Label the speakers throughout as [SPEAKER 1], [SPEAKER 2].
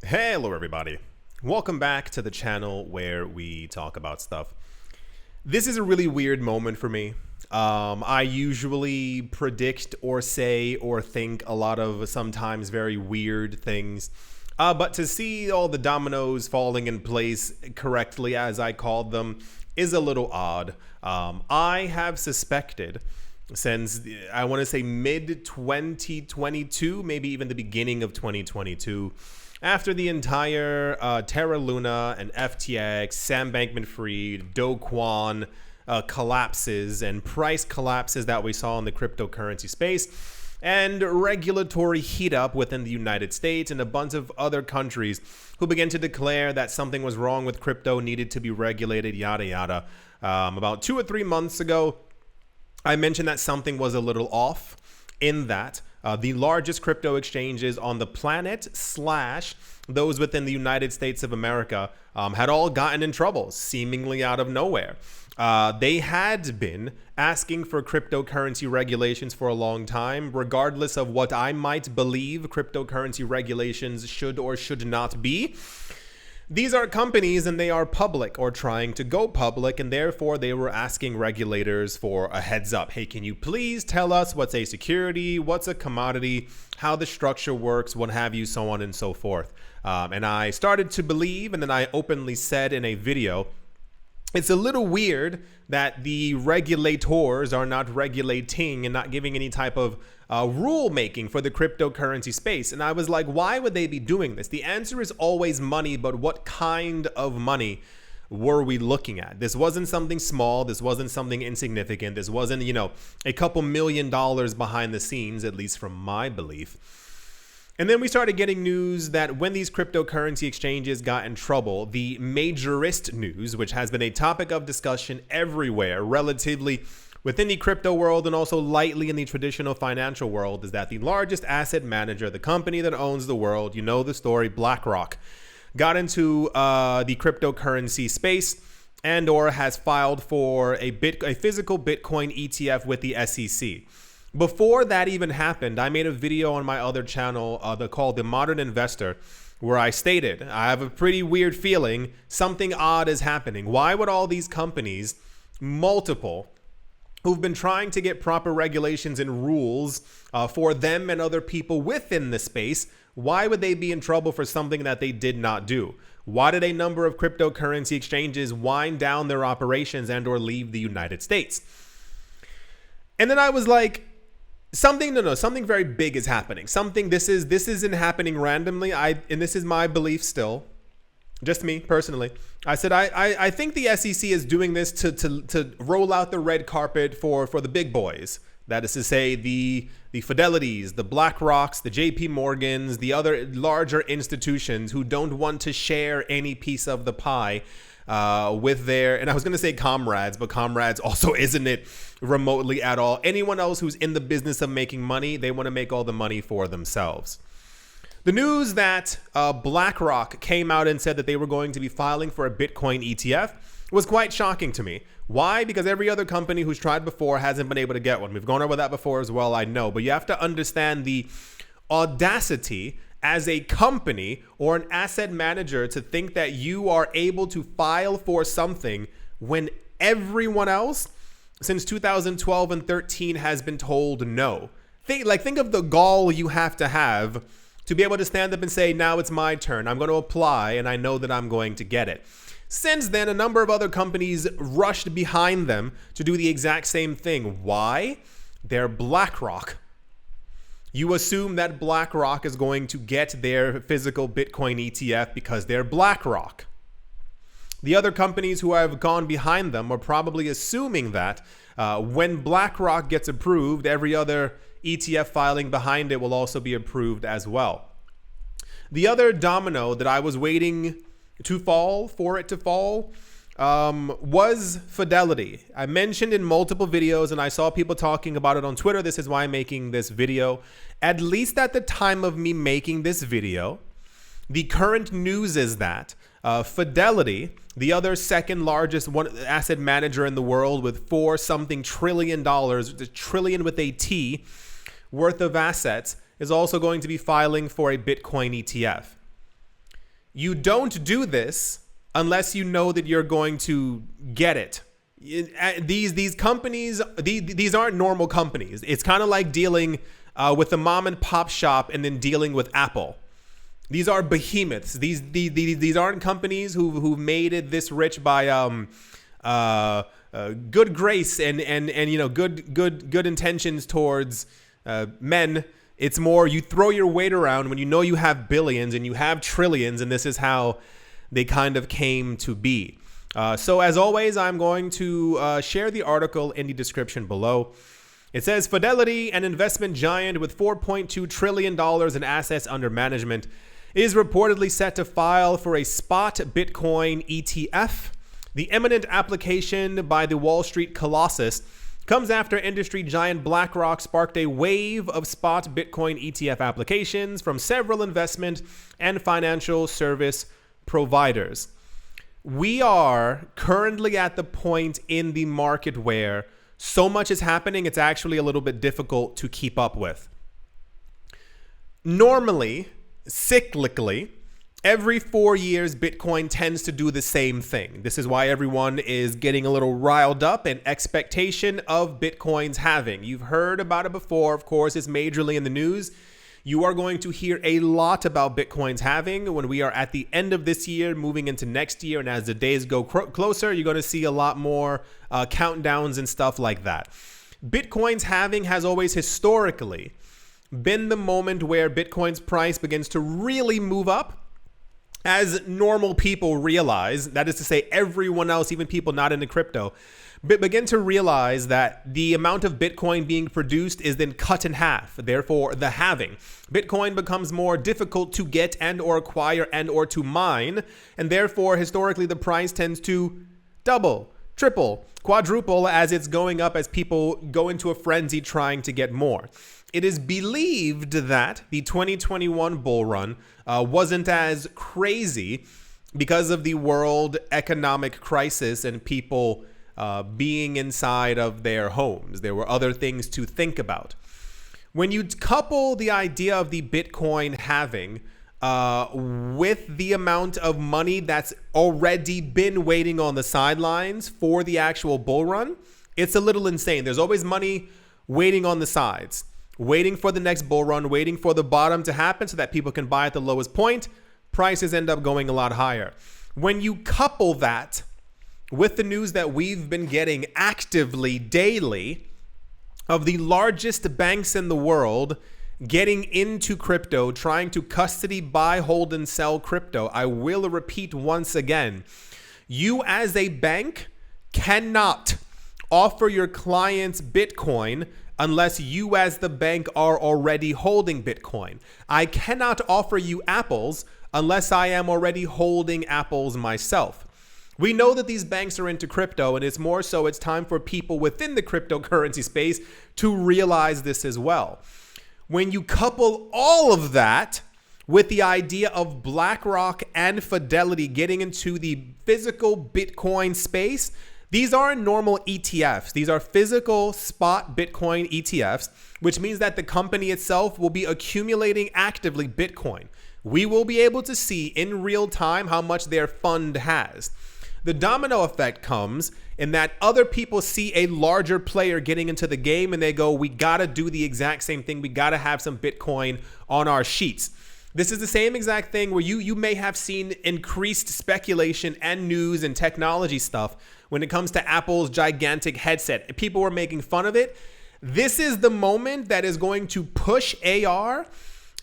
[SPEAKER 1] Hello everybody, welcome back to the channel where we talk about stuff. This is a really weird moment for me. I usually predict or say or think a lot of sometimes very weird things, but to see all the dominoes falling in place correctly, as I called them, is a little odd. I have suspected since I want to say mid 2022, maybe even the beginning of 2022, after the entire Terra Luna and FTX, Sam Bankman-Fried, Do Kwon collapses and price collapses that we saw in the cryptocurrency space, and regulatory heat up within the United States and a bunch of other countries who began to declare that something was wrong with crypto, needed to be regulated, yada yada. About 2 or 3 months ago, I mentioned that something was a little off in that the largest crypto exchanges on the planet / those within the United States of America had all gotten in trouble, seemingly out of nowhere. They had been asking for cryptocurrency regulations for a long time, regardless of what I might believe cryptocurrency regulations should or should not be. These are companies and they are public or trying to go public, and therefore they were asking regulators for a heads up. Hey, can you please tell us what's a security, what's a commodity, how the structure works, what have you, so on and so forth. And I started to believe, and then I openly said in a video, it's a little weird that the regulators are not regulating and not giving any type of rule making for the cryptocurrency space. And I was like, why would they be doing this? The answer is always money, but what kind of money were we looking at? This wasn't something small. This wasn't something insignificant. This wasn't, a couple $1 million behind the scenes, at least from my belief. And then we started getting news that when these cryptocurrency exchanges got in trouble, the majorist news, which has been a topic of discussion everywhere, relatively within the crypto world and also lightly in the traditional financial world, is that the largest asset manager, the company that owns the world, you know the story, BlackRock, got into the cryptocurrency space and or has filed for a physical Bitcoin ETF with the SEC. Before that even happened, I made a video on my other channel called The Modern Investor, where I stated, I have a pretty weird feeling something odd is happening. Why would all these companies, multiple, who've been trying to get proper regulations and rules for them and other people within the space, why would they be in trouble for something that they did not do? Why did a number of cryptocurrency exchanges wind down their operations and or leave the United States? And then I was like, something very big is happening. This isn't happening randomly. And this is my belief still, just me personally. I said I think the SEC is doing this to roll out the red carpet for the big boys. That is to say, the Fidelities, the BlackRocks, the JP Morgans, the other larger institutions who don't want to share any piece of the pie with their, and I was going to say comrades, but comrades also isn't it remotely at all. Anyone else who's in the business of making money, they want to make all the money for themselves. The news that BlackRock came out and said that they were going to be filing for a Bitcoin ETF was quite shocking to me. Why? Because every other company who's tried before hasn't been able to get one. We've gone over that before as well, I know, but you have to understand the audacity as a company or an asset manager to think that you are able to file for something when everyone else since 2012 and 13 has been told no. Think of the gall you have to be able to stand up and say, now it's my turn. I'm going to apply and I know that I'm going to get it. Since then, a number of other companies rushed behind them to do the exact same thing. Why? They're BlackRock. You assume that BlackRock is going to get their physical Bitcoin ETF because they're BlackRock. The other companies who have gone behind them are probably assuming that when BlackRock gets approved, every other ETF filing behind it will also be approved as well. The other domino that I was waiting to fall was Fidelity. I mentioned in multiple videos, and I saw people talking about it on Twitter. This is why I'm making this video. At least at the time of me making this video, the current news is that Fidelity, the other second largest asset manager in the world with $4 trillion, the trillion with a T, worth of assets, is also going to be filing for a Bitcoin ETF. You don't do this unless you know that you're going to get it. These companies, these aren't normal companies. It's kind of like dealing with a mom and pop shop and then dealing with Apple. These are behemoths. These aren't companies who made it this rich by good grace and good intentions towards men. It's more you throw your weight around when you know you have billions and you have trillions, and this is how they kind of came to be. So as always, I'm going to share the article in the description below. It says, Fidelity, an investment giant with $4.2 trillion in assets under management, is reportedly set to file for a spot Bitcoin ETF. The imminent application by the Wall Street Colossus comes after industry giant BlackRock sparked a wave of spot Bitcoin ETF applications from several investment and financial service providers. We are currently at the point in the market where so much is happening, it's actually a little bit difficult to keep up with. Normally, cyclically, every 4 years, Bitcoin tends to do the same thing. This is why everyone is getting a little riled up in expectation of Bitcoin's halving. You've heard about it before. Of course, it's majorly in the news. You are going to hear a lot about Bitcoin's halving when we are at the end of this year, moving into next year. And as the days go closer, you're going to see a lot more countdowns and stuff like that. Bitcoin's halving has always historically been the moment where Bitcoin's price begins to really move up as normal people realize, that is to say everyone else, even people not into crypto, begin to realize that the amount of Bitcoin being produced is then cut in half. Therefore, the halving. Bitcoin becomes more difficult to get and or acquire and or to mine. And therefore, historically, the price tends to double, triple, quadruple as it's going up as people go into a frenzy trying to get more. It is believed that the 2021 bull run wasn't as crazy because of the world economic crisis and people being inside of their homes. There were other things to think about. When you couple the idea of the Bitcoin halving with the amount of money that's already been waiting on the sidelines for the actual bull run, it's a little insane. There's always money waiting on the sides, waiting for the next bull run, waiting for the bottom to happen so that people can buy at the lowest point. Prices end up going a lot higher. When you couple that with the news that we've been getting actively daily of the largest banks in the world getting into crypto, trying to custody, buy, hold, and sell crypto, I will repeat once again, you as a bank cannot offer your clients Bitcoin unless you as the bank are already holding Bitcoin. I cannot offer you apples unless I am already holding apples myself. We know that these banks are into crypto, and it's more so it's time for people within the cryptocurrency space to realize this as well. When you couple all of that with the idea of BlackRock and Fidelity getting into the physical Bitcoin space, these aren't normal ETFs. These are physical spot Bitcoin ETFs, which means that the company itself will be accumulating actively Bitcoin. We will be able to see in real time how much their fund has. The domino effect comes in that other people see a larger player getting into the game and they go, we got to do the exact same thing. We got to have some Bitcoin on our sheets. This is the same exact thing where you may have seen increased speculation and news and technology stuff when it comes to Apple's gigantic headset. People were making fun of it. This is the moment that is going to push AR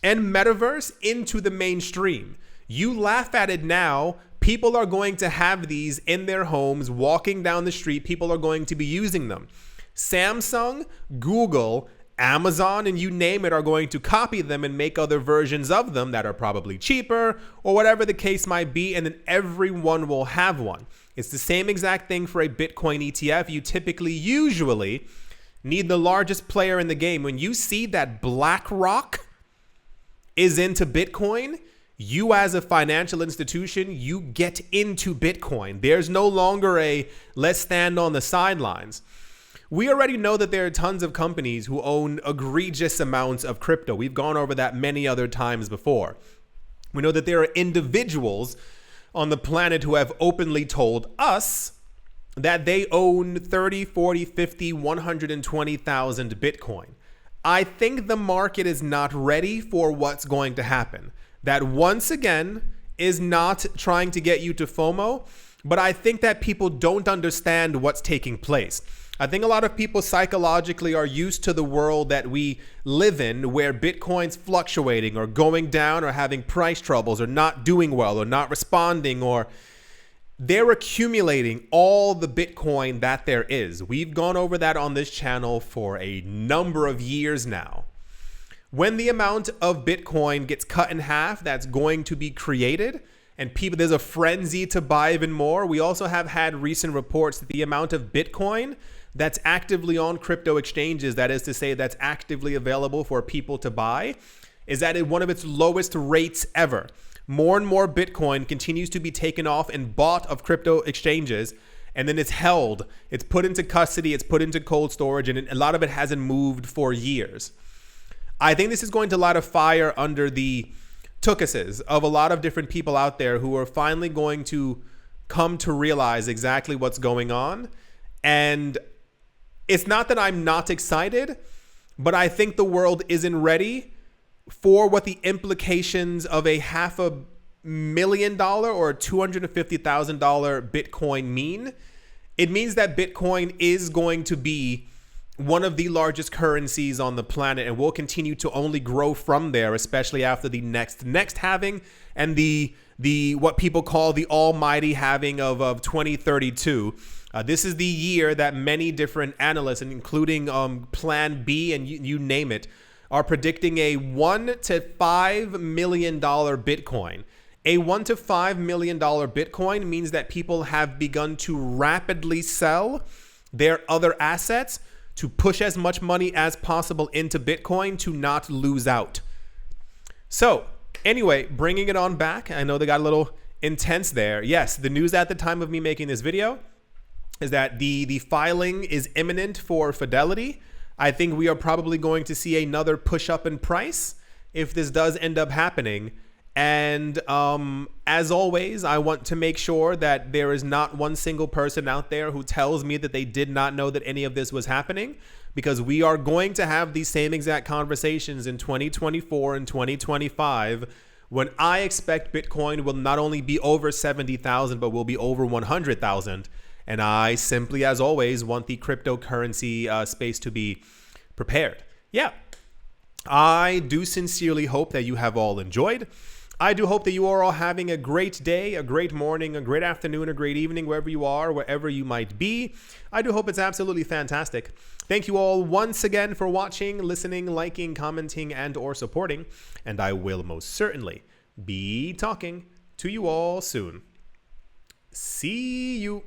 [SPEAKER 1] and metaverse into the mainstream. You laugh at it now. People are going to have these in their homes, walking down the street. People are going to be using them. Samsung, Google, Amazon, and you name it are going to copy them and make other versions of them that are probably cheaper or whatever the case might be, and then everyone will have one. It's the same exact thing for a Bitcoin ETF. You usually need the largest player in the game. When you see that BlackRock is into Bitcoin, you as a financial institution, you get into Bitcoin. There's no longer a let's stand on the sidelines. We already know that there are tons of companies who own egregious amounts of crypto. We've gone over that many other times before. We know that there are individuals on the planet who have openly told us that they own 30, 40, 50, 120,000 Bitcoin. I think the market is not ready for what's going to happen. That once again is not trying to get you to FOMO, but I think that people don't understand what's taking place. I think a lot of people psychologically are used to the world that we live in, where Bitcoin's fluctuating or going down or having price troubles or not doing well or not responding, or they're accumulating all the Bitcoin that there is. We've gone over that on this channel for a number of years now. When the amount of Bitcoin gets cut in half, that's going to be created, and there's a frenzy to buy even more. We also have had recent reports that the amount of Bitcoin that's actively on crypto exchanges, that is to say, that's actively available for people to buy, is at one of its lowest rates ever. More and more Bitcoin continues to be taken off and bought of crypto exchanges, and then it's held, it's put into custody, it's put into cold storage, and a lot of it hasn't moved for years. I think this is going to light a fire under the tuchuses of a lot of different people out there who are finally going to come to realize exactly what's going on. And it's not that I'm not excited, but I think the world isn't ready for what the implications of a $500,000 or $250,000 Bitcoin mean. It means that Bitcoin is going to be one of the largest currencies on the planet and will continue to only grow from there, especially after the next halving and the what people call the almighty halving of 2032. This is the year that many different analysts, and including Plan B and you name it, are predicting a $1 to $5 million Bitcoin. A $1 to $5 million Bitcoin means that people have begun to rapidly sell their other assets to push as much money as possible into Bitcoin to not lose out. So anyway, bringing it on back, I know they got a little intense there. Yes, the news at the time of me making this video is that the filing is imminent for Fidelity. I think we are probably going to see another push up in price if this does end up happening. And as always, I want to make sure that there is not one single person out there who tells me that they did not know that any of this was happening, because we are going to have these same exact conversations in 2024 and 2025, when I expect Bitcoin will not only be over 70,000, but will be over 100,000. And I simply, as always, want the cryptocurrency space to be prepared. Yeah, I do sincerely hope that you have all enjoyed. I do hope that you are all having a great day, a great morning, a great afternoon, a great evening, wherever you are, wherever you might be. I do hope it's absolutely fantastic. Thank you all once again for watching, listening, liking, commenting, and or supporting. And I will most certainly be talking to you all soon. See you.